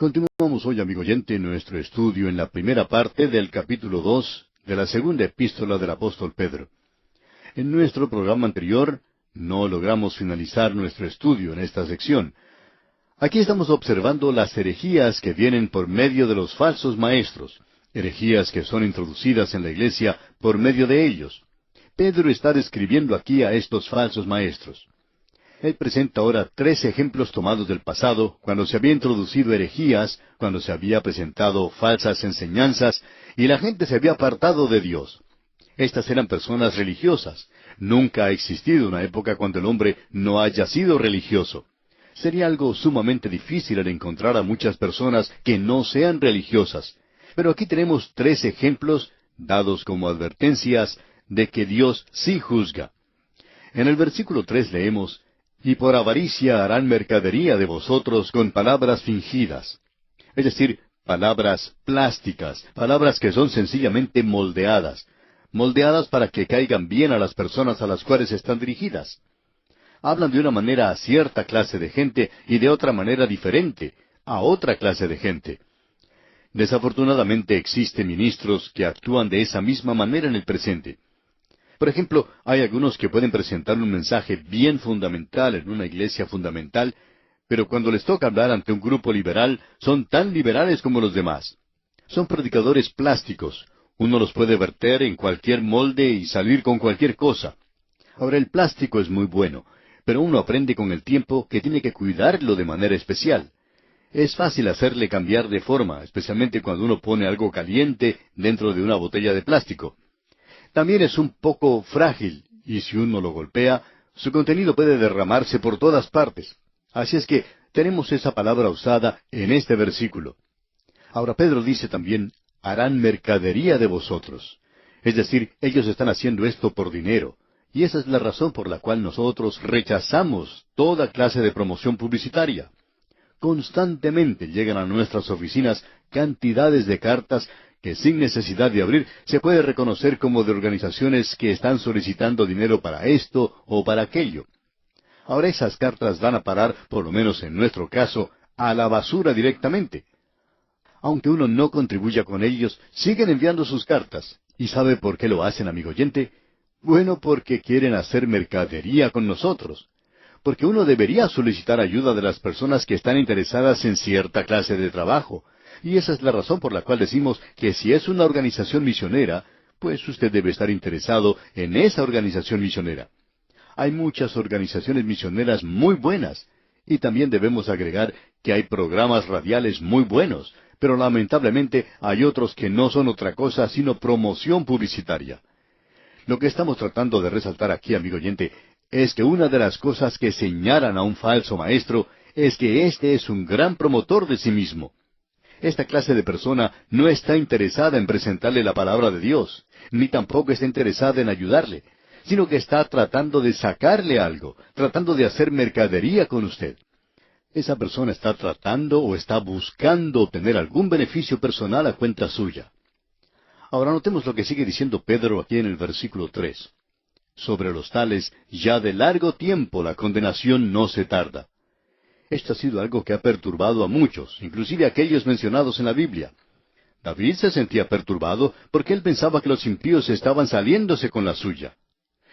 Continuamos hoy, amigo oyente, nuestro estudio en la primera parte del capítulo 2 de la segunda epístola del apóstol Pedro. En nuestro programa anterior no logramos finalizar nuestro estudio en esta sección. Aquí estamos observando las herejías que vienen por medio de los falsos maestros, herejías que son introducidas en la iglesia por medio de ellos. Pedro está describiendo aquí a estos falsos maestros. Él presenta ahora 3 ejemplos tomados del pasado, cuando se había introducido herejías, cuando se había presentado falsas enseñanzas, y la gente se había apartado de Dios. Estas eran personas religiosas. Nunca ha existido una época cuando el hombre no haya sido religioso. Sería algo sumamente difícil el encontrar a muchas personas que no sean religiosas. Pero aquí tenemos 3 ejemplos, dados como advertencias, de que Dios sí juzga. En el versículo 3 leemos: y por avaricia harán mercadería de vosotros con palabras fingidas. Es decir, palabras plásticas, palabras que son sencillamente moldeadas para que caigan bien a las personas a las cuales están dirigidas. Hablan de una manera a cierta clase de gente y de otra manera diferente a otra clase de gente. Desafortunadamente existen ministros que actúan de esa misma manera en el presente. Por ejemplo, hay algunos que pueden presentar un mensaje bien fundamental en una iglesia fundamental, pero cuando les toca hablar ante un grupo liberal, son tan liberales como los demás. Son predicadores plásticos. Uno los puede verter en cualquier molde y salir con cualquier cosa. Ahora, el plástico es muy bueno, pero uno aprende con el tiempo que tiene que cuidarlo de manera especial. Es fácil hacerle cambiar de forma, especialmente cuando uno pone algo caliente dentro de una botella de plástico. También es un poco frágil, y si uno lo golpea, su contenido puede derramarse por todas partes. Así es que tenemos esa palabra usada en este versículo. Ahora Pedro dice también: harán mercadería de vosotros. Es decir, ellos están haciendo esto por dinero. Y esa es la razón por la cual nosotros rechazamos toda clase de promoción publicitaria. Constantemente llegan a nuestras oficinas cantidades de cartas que sin necesidad de abrir se puede reconocer como de organizaciones que están solicitando dinero para esto o para aquello. Ahora esas cartas van a parar, por lo menos en nuestro caso, a la basura directamente. Aunque uno no contribuya con ellos, siguen enviando sus cartas. ¿Y sabe por qué lo hacen, amigo oyente? Bueno, porque quieren hacer mercadería con nosotros. Porque uno debería solicitar ayuda de las personas que están interesadas en cierta clase de trabajo. Y esa es la razón por la cual decimos que si es una organización misionera, pues usted debe estar interesado en esa organización misionera. Hay muchas organizaciones misioneras muy buenas, y también debemos agregar que hay programas radiales muy buenos, pero lamentablemente hay otros que no son otra cosa sino promoción publicitaria. Lo que estamos tratando de resaltar aquí, amigo oyente, es que una de las cosas que señalan a un falso maestro es que éste es un gran promotor de sí mismo. Esta clase de persona no está interesada en presentarle la palabra de Dios, ni tampoco está interesada en ayudarle, sino que está tratando de sacarle algo, tratando de hacer mercadería con usted. Esa persona está tratando o está buscando obtener algún beneficio personal a cuenta suya. Ahora notemos lo que sigue diciendo Pedro aquí en el versículo 3. Sobre los tales, ya de largo tiempo la condenación no se tarda. Esto ha sido algo que ha perturbado a muchos, inclusive a aquellos mencionados en la Biblia. David se sentía perturbado porque él pensaba que los impíos estaban saliéndose con la suya.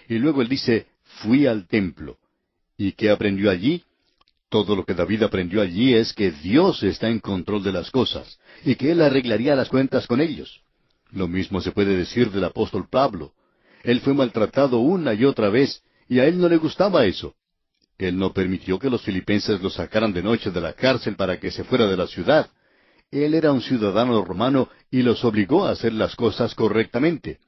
Y luego él dice: fui al templo. ¿Y qué aprendió allí? Todo lo que David aprendió allí es que Dios está en control de las cosas, y que Él arreglaría las cuentas con ellos. Lo mismo se puede decir del apóstol Pablo. Él fue maltratado una y otra vez, y a él no le gustaba eso. Él no permitió que los filipenses lo sacaran de noche de la cárcel para que se fuera de la ciudad. Él era un ciudadano romano y los obligó a hacer las cosas correctamente.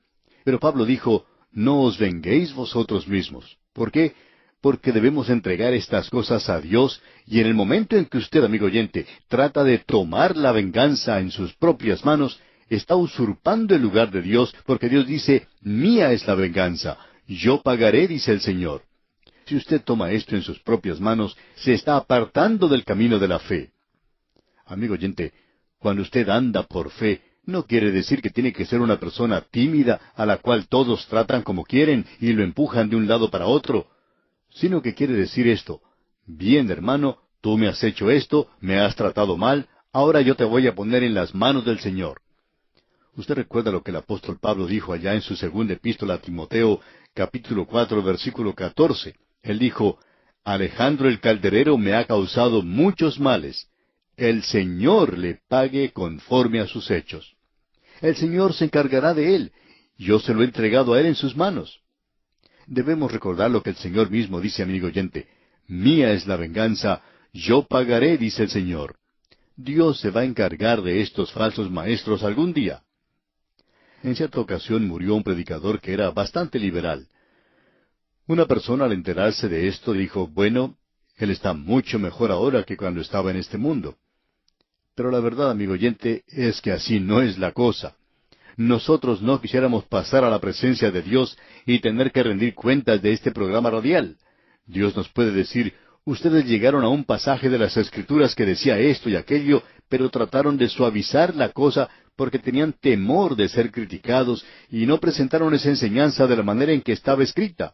Pero Pablo dijo: no os venguéis vosotros mismos. ¿Por qué? Porque debemos entregar estas cosas a Dios, y en el momento en que usted, amigo oyente, trata de tomar la venganza en sus propias manos, está usurpando el lugar de Dios, porque Dios dice: mía es la venganza, yo pagaré, dice el Señor. Si usted toma esto en sus propias manos, se está apartando del camino de la fe. Amigo oyente, cuando usted anda por fe, no quiere decir que tiene que ser una persona tímida a la cual todos tratan como quieren y lo empujan de un lado para otro, sino que quiere decir esto: bien, hermano, tú me has hecho esto, me has tratado mal, Ahora yo te voy a poner en las manos del Señor. Usted recuerda lo que el apóstol Pablo dijo allá en su segunda epístola a Timoteo, capítulo 4, versículo 14. Él dijo, Alejandro el calderero me ha causado muchos males. El Señor le pague conforme a sus hechos. El Señor se encargará de él. Yo se lo he entregado a él en sus manos. Debemos recordar lo que el Señor mismo dice, amigo oyente. Mía es la venganza, yo pagaré, dice el Señor. Dios se va a encargar de estos falsos maestros algún día. En cierta ocasión murió un predicador que era bastante liberal. Una persona al enterarse de esto dijo, bueno, él está mucho mejor ahora que cuando estaba en este mundo. Pero la verdad, amigo oyente, es que así no es la cosa. Nosotros no quisiéramos pasar a la presencia de Dios y tener que rendir cuentas de este programa radial. Dios nos puede decir, ustedes llegaron a un pasaje de las Escrituras que decía esto y aquello, pero trataron de suavizar la cosa porque tenían temor de ser criticados y no presentaron esa enseñanza de la manera en que estaba escrita.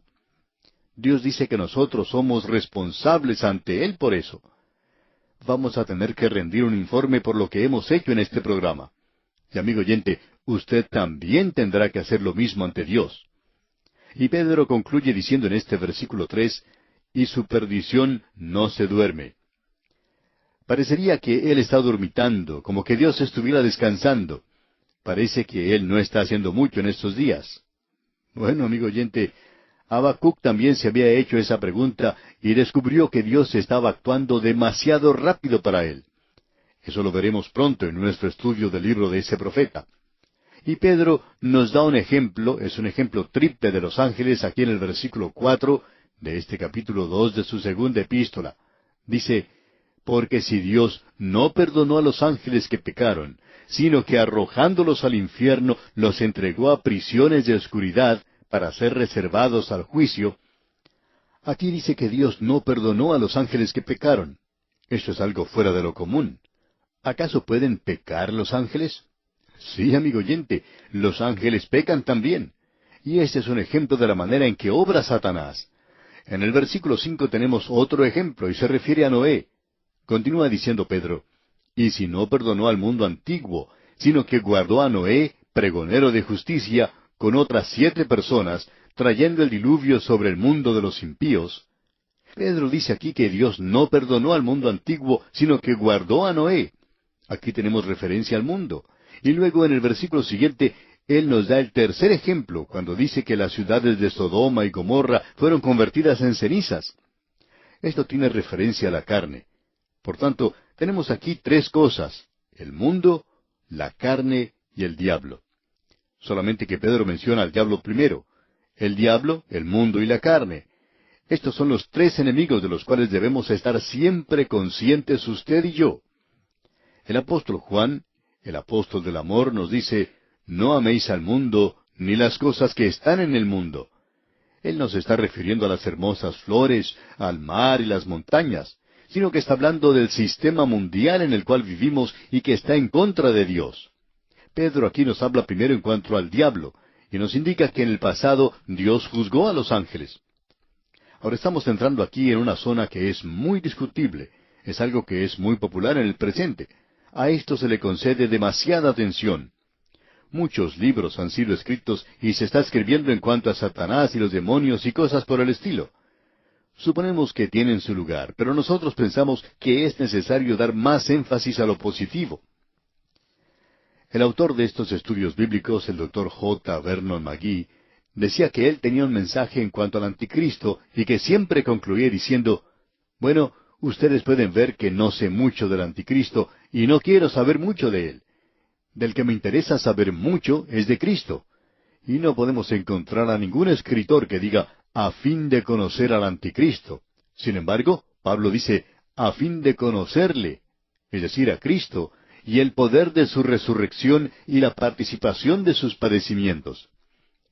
Dios dice que nosotros somos responsables ante Él por eso. Vamos a tener que rendir un informe por lo que hemos hecho en este programa. Y amigo oyente, usted también tendrá que hacer lo mismo ante Dios. Y Pedro concluye diciendo en este versículo 3, y su perdición no se duerme. Parecería que él está dormitando, como que Dios estuviera descansando. Parece que él no está haciendo mucho en estos días. Bueno, amigo oyente, Habacuc también se había hecho esa pregunta y descubrió que Dios estaba actuando demasiado rápido para él. Eso lo veremos pronto en nuestro estudio del libro de ese profeta. Y Pedro nos da un ejemplo, es un ejemplo triple de los ángeles aquí en el versículo 4 de este capítulo 2 de su segunda epístola. Dice, porque si Dios no perdonó a los ángeles que pecaron, sino que arrojándolos al infierno los entregó a prisiones de oscuridad para ser reservados al juicio, aquí dice que Dios no perdonó a los ángeles que pecaron. Esto es algo fuera de lo común. ¿Acaso pueden pecar los ángeles? Sí, amigo oyente, los ángeles pecan también. Y este es un ejemplo de la manera en que obra Satanás. En el versículo 5 tenemos otro ejemplo y se refiere a Noé. Continúa diciendo Pedro, y si no perdonó al mundo antiguo, sino que guardó a Noé, pregonero de justicia, con otras 7 personas, trayendo el diluvio sobre el mundo de los impíos. Pedro dice aquí que Dios no perdonó al mundo antiguo, sino que guardó a Noé. Aquí tenemos referencia al mundo. Y luego en el versículo siguiente, Él nos da el tercer ejemplo, cuando dice que las ciudades de Sodoma y Gomorra fueron convertidas en cenizas. Esto tiene referencia a la carne. Por tanto, tenemos aquí 3 cosas: el mundo, la carne y el diablo. Solamente que Pedro menciona al diablo primero. El diablo, el mundo y la carne. Estos son los 3 enemigos de los cuales debemos estar siempre conscientes usted y yo. El apóstol Juan, el apóstol del amor, nos dice, no améis al mundo, ni las cosas que están en el mundo. Él no se está refiriendo a las hermosas flores, al mar y las montañas, sino que está hablando del sistema mundial en el cual vivimos y que está en contra de Dios. Pedro aquí nos habla primero en cuanto al diablo, y nos indica que en el pasado Dios juzgó a los ángeles. Ahora estamos entrando aquí en una zona que es muy discutible, es algo que es muy popular en el presente. A esto se le concede demasiada atención. Muchos libros han sido escritos y se está escribiendo en cuanto a Satanás y los demonios y cosas por el estilo. Suponemos que tienen su lugar, pero nosotros pensamos que es necesario dar más énfasis a lo positivo. El autor de estos estudios bíblicos, el Dr. J. Vernon McGee, decía que él tenía un mensaje en cuanto al anticristo y que siempre concluía diciendo, bueno, ustedes pueden ver que no sé mucho del anticristo y no quiero saber mucho de él. Del que me interesa saber mucho es de Cristo. Y no podemos encontrar a ningún escritor que diga, a fin de conocer al anticristo. Sin embargo, Pablo dice, a fin de conocerle, es decir, a Cristo, y el poder de su resurrección y la participación de sus padecimientos.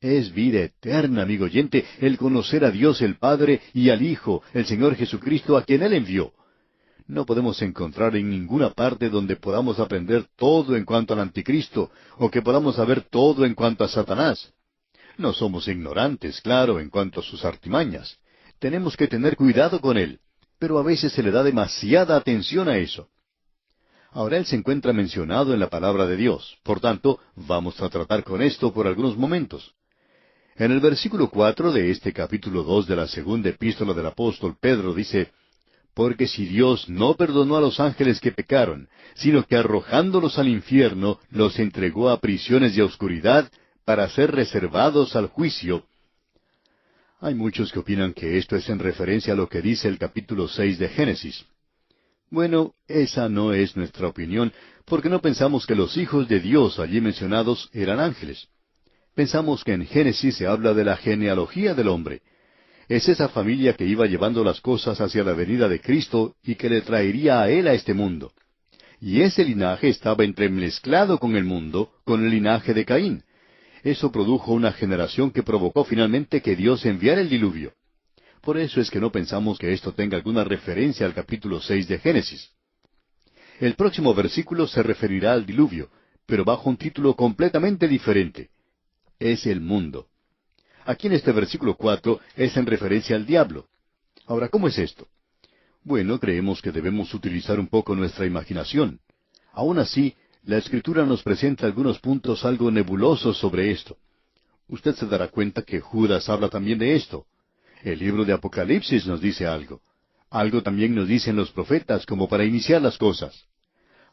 Es vida eterna, amigo oyente, el conocer a Dios el Padre y al Hijo, el Señor Jesucristo, a quien Él envió. No podemos encontrar en ninguna parte donde podamos aprender todo en cuanto al anticristo, o que podamos saber todo en cuanto a Satanás. No somos ignorantes, claro, en cuanto a sus artimañas. Tenemos que tener cuidado con él, pero a veces se le da demasiada atención a eso. Ahora él se encuentra mencionado en la palabra de Dios. Por tanto, vamos a tratar con esto por algunos momentos. En el versículo 4 de este capítulo 2 de la segunda epístola del apóstol Pedro dice, porque si Dios no perdonó a los ángeles que pecaron, sino que arrojándolos al infierno, los entregó a prisiones de oscuridad para ser reservados al juicio. Hay muchos que opinan que esto es en referencia a lo que dice el capítulo 6 de Génesis. Bueno, esa no es nuestra opinión, porque no pensamos que los hijos de Dios allí mencionados eran ángeles. Pensamos que en Génesis se habla de la genealogía del hombre. Es esa familia que iba llevando las cosas hacia la venida de Cristo y que le traería a él a este mundo. Y ese linaje estaba entremezclado con el mundo, con el linaje de Caín. Eso produjo una generación que provocó finalmente que Dios enviara el diluvio. Por eso es que no pensamos que esto tenga alguna referencia al capítulo 6 de Génesis. El próximo versículo se referirá al diluvio, pero bajo un título completamente diferente. Es el mundo. Aquí en este versículo 4 es en referencia al diablo. Ahora, ¿cómo es esto? Bueno, creemos que debemos utilizar un poco nuestra imaginación. Aún así, la Escritura nos presenta algunos puntos algo nebulosos sobre esto. Usted se dará cuenta que Judas habla también de esto. El libro de Apocalipsis nos dice algo. Algo también nos dicen los profetas como para iniciar las cosas.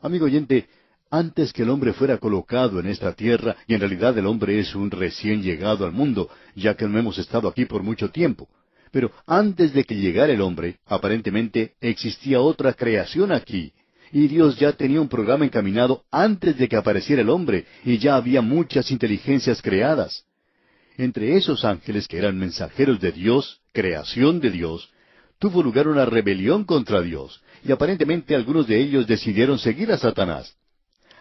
Amigo oyente, antes que el hombre fuera colocado en esta tierra, y en realidad el hombre es un recién llegado al mundo, ya que no hemos estado aquí por mucho tiempo. Pero antes de que llegara el hombre, aparentemente existía otra creación aquí, y Dios ya tenía un programa encaminado antes de que apareciera el hombre, y ya había muchas inteligencias creadas. Entre esos ángeles que eran mensajeros de Dios, creación de Dios, tuvo lugar una rebelión contra Dios, y aparentemente algunos de ellos decidieron seguir a Satanás.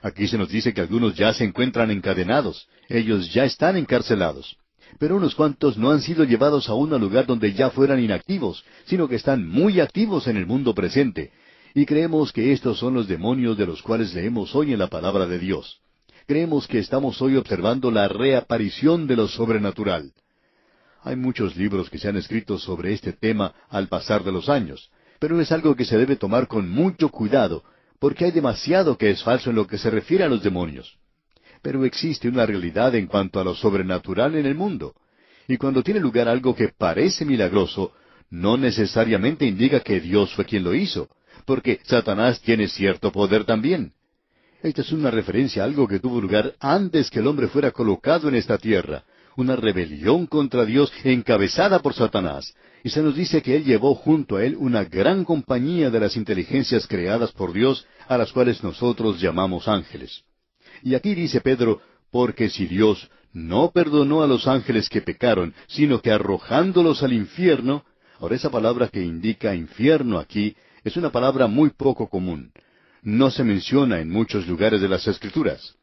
Aquí se nos dice que algunos ya se encuentran encadenados, ellos ya están encarcelados. Pero unos cuantos no han sido llevados aún al lugar donde ya fueran inactivos, sino que están muy activos en el mundo presente. Y creemos que estos son los demonios de los cuales leemos hoy en la palabra de Dios. Creemos que estamos hoy observando la reaparición de lo sobrenatural. Hay muchos libros que se han escrito sobre este tema al pasar de los años, pero es algo que se debe tomar con mucho cuidado, porque hay demasiado que es falso en lo que se refiere a los demonios. Pero existe una realidad en cuanto a lo sobrenatural en el mundo. Y cuando tiene lugar algo que parece milagroso, no necesariamente indica que Dios fue quien lo hizo, porque Satanás tiene cierto poder también. Esta es una referencia a algo que tuvo lugar antes que el hombre fuera colocado en esta tierra, una rebelión contra Dios encabezada por Satanás. Y se nos dice que él llevó junto a él una gran compañía de las inteligencias creadas por Dios, a las cuales nosotros llamamos ángeles. Y aquí dice Pedro, porque si Dios no perdonó a los ángeles que pecaron, sino que arrojándolos al infierno. Ahora esa palabra que indica infierno aquí es una palabra muy poco común. No se menciona en muchos lugares de las Escrituras.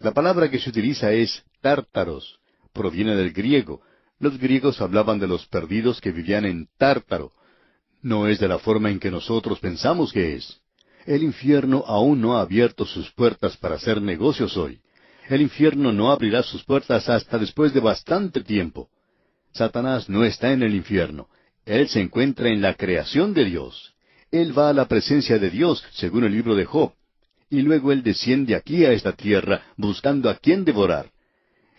La palabra que se utiliza es tártaros. Proviene del griego. Los griegos hablaban de los perdidos que vivían en Tártaro. No es de la forma en que nosotros pensamos que es. El infierno aún no ha abierto sus puertas para hacer negocios hoy. El infierno no abrirá sus puertas hasta después de bastante tiempo. Satanás no está en el infierno. Él se encuentra en la creación de Dios. Él va a la presencia de Dios, según el libro de Job. Y luego él desciende aquí a esta tierra, buscando a quien devorar.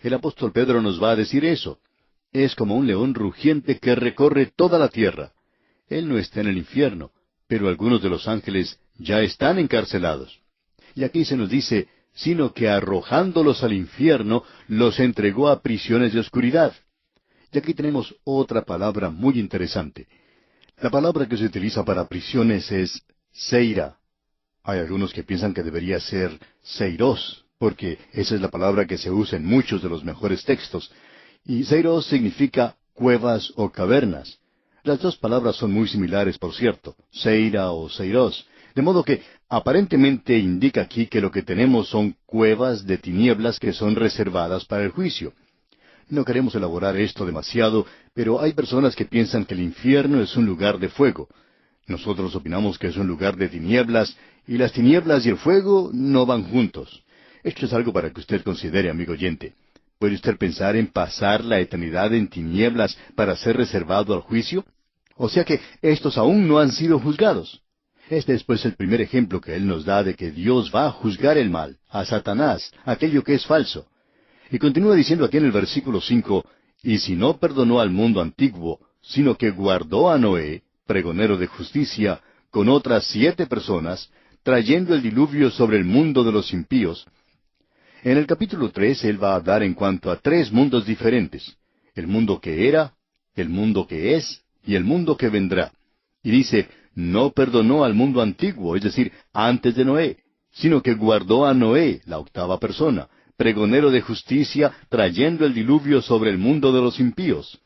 El apóstol Pedro nos va a decir eso. Es como un león rugiente que recorre toda la tierra. Él no está en el infierno, pero algunos de los ángeles ya están encarcelados. Y aquí se nos dice, sino que arrojándolos al infierno, los entregó a prisiones de oscuridad. Y aquí tenemos otra palabra muy interesante. La palabra que se utiliza para prisiones es seira. Hay algunos que piensan que debería ser seiros, porque esa es la palabra que se usa en muchos de los mejores textos. Y seiros significa cuevas o cavernas. Las dos palabras son muy similares, por cierto, seira o seiros. De modo que aparentemente indica aquí que lo que tenemos son cuevas de tinieblas que son reservadas para el juicio. No queremos elaborar esto demasiado, pero hay personas que piensan que el infierno es un lugar de fuego. Nosotros opinamos que es un lugar de tinieblas, y las tinieblas y el fuego no van juntos. Esto es algo para que usted considere, amigo oyente. ¿Puede usted pensar en pasar la eternidad en tinieblas para ser reservado al juicio? O sea que estos aún no han sido juzgados. Este es pues el primer ejemplo que Él nos da de que Dios va a juzgar el mal, a Satanás, aquello que es falso. Y continúa diciendo aquí en el versículo 5, y si no perdonó al mundo antiguo, sino que guardó a Noé, pregonero de justicia, con otras 7 personas, trayendo el diluvio sobre el mundo de los impíos. En el capítulo 3 Él va a hablar en cuanto a 3 mundos diferentes: el mundo que era, el mundo que es, y el mundo que vendrá. Y dice, no perdonó al mundo antiguo, es decir, antes de Noé, sino que guardó a Noé, la 8ª persona, pregonero de justicia, trayendo el diluvio sobre el mundo de los impíos.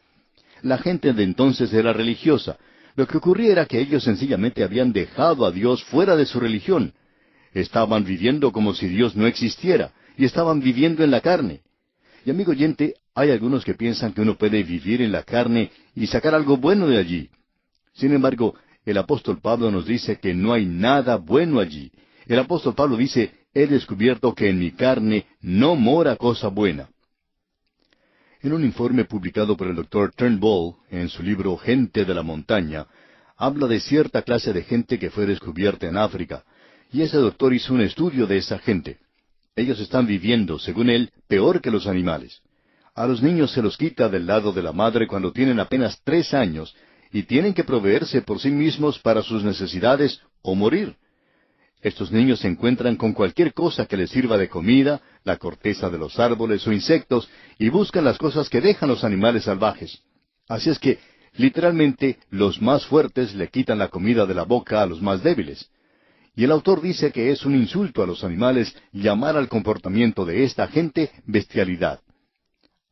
La gente de entonces era religiosa. Lo que ocurría era que ellos sencillamente habían dejado a Dios fuera de su religión. Estaban viviendo como si Dios no existiera, y estaban viviendo en la carne. Y amigo oyente, hay algunos que piensan que uno puede vivir en la carne y sacar algo bueno de allí. Sin embargo, el apóstol Pablo nos dice que no hay nada bueno allí. El apóstol Pablo dice, he descubierto que en mi carne no mora cosa buena. En un informe publicado por el Dr. Turnbull en su libro Gente de la Montaña, habla de cierta clase de gente que fue descubierta en África, y ese doctor hizo un estudio de esa gente. Ellos están viviendo, según él, peor que los animales. A los niños se los quita del lado de la madre cuando tienen apenas 3 años, y tienen que proveerse por sí mismos para sus necesidades o morir. Estos niños se encuentran con cualquier cosa que les sirva de comida, la corteza de los árboles o insectos, y buscan las cosas que dejan los animales salvajes. Así es que, literalmente, los más fuertes le quitan la comida de la boca a los más débiles. Y el autor dice que es un insulto a los animales llamar al comportamiento de esta gente bestialidad.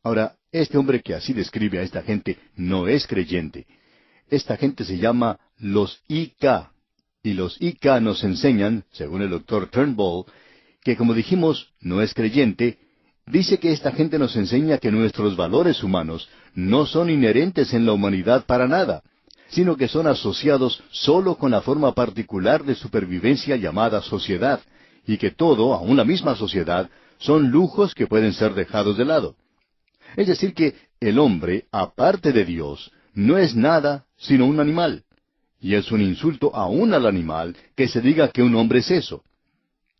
Ahora, este hombre que así describe a esta gente no es creyente. Esta gente se llama los IK. Y los IK nos enseñan, según el doctor Turnbull, que como dijimos, no es creyente. Dice que esta gente nos enseña que nuestros valores humanos no son inherentes en la humanidad para nada, sino que son asociados solo con la forma particular de supervivencia llamada sociedad, y que todo, aun la misma sociedad, son lujos que pueden ser dejados de lado. Es decir que el hombre, aparte de Dios, no es nada sino un animal. Y es un insulto aún al animal que se diga que un hombre es eso.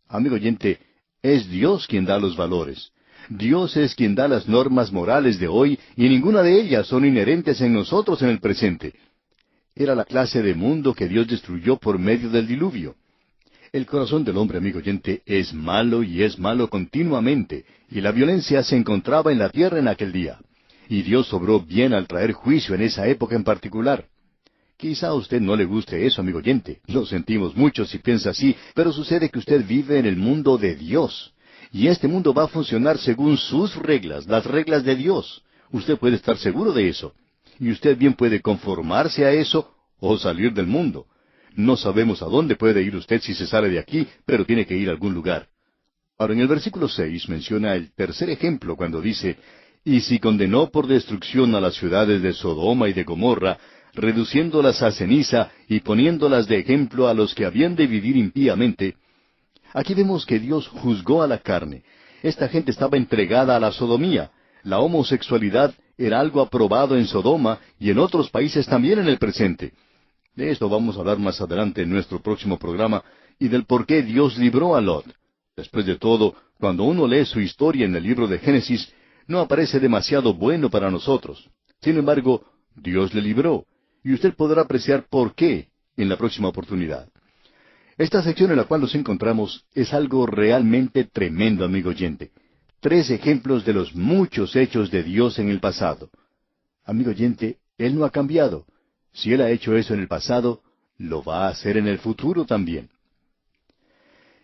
Amigo oyente, es Dios quien da los valores. Dios es quien da las normas morales de hoy, y ninguna de ellas son inherentes en nosotros en el presente. Era la clase de mundo que Dios destruyó por medio del diluvio. El corazón del hombre, amigo oyente, es malo y es malo continuamente, y la violencia se encontraba en la tierra en aquel día. Y Dios obró bien al traer juicio en esa época en particular. Quizá a usted no le guste eso, amigo oyente. Lo sentimos mucho si piensa así, pero sucede que usted vive en el mundo de Dios. Y este mundo va a funcionar según sus reglas, las reglas de Dios. Usted puede estar seguro de eso. Y usted bien puede conformarse a eso o salir del mundo. No sabemos a dónde puede ir usted si se sale de aquí, pero tiene que ir a algún lugar. Ahora, en el versículo 6 menciona el tercer ejemplo cuando dice, y si condenó por destrucción a las ciudades de Sodoma y de Gomorra, reduciéndolas a ceniza y poniéndolas de ejemplo a los que habían de vivir impíamente. Aquí vemos que Dios juzgó a la carne. Esta gente estaba entregada a la sodomía. La homosexualidad era algo aprobado en Sodoma y en otros países también en el presente. De esto vamos a hablar más adelante en nuestro próximo programa, y del por qué Dios libró a Lot. Después de todo, cuando uno lee su historia en el libro de Génesis, no aparece demasiado bueno para nosotros. Sin embargo, Dios le libró, y usted podrá apreciar por qué en la próxima oportunidad. Esta sección en la cual nos encontramos es algo realmente tremendo, amigo oyente. 3 ejemplos de los muchos hechos de Dios en el pasado. Amigo oyente, Él no ha cambiado. Si Él ha hecho eso en el pasado, lo va a hacer en el futuro también.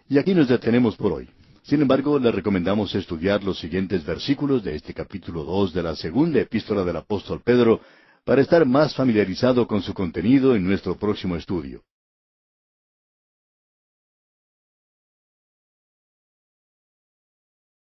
Y aquí nos detenemos por hoy. Sin embargo, le recomendamos estudiar los siguientes versículos de este capítulo 2 de la segunda epístola del apóstol Pedro, para estar más familiarizado con su contenido en nuestro próximo estudio.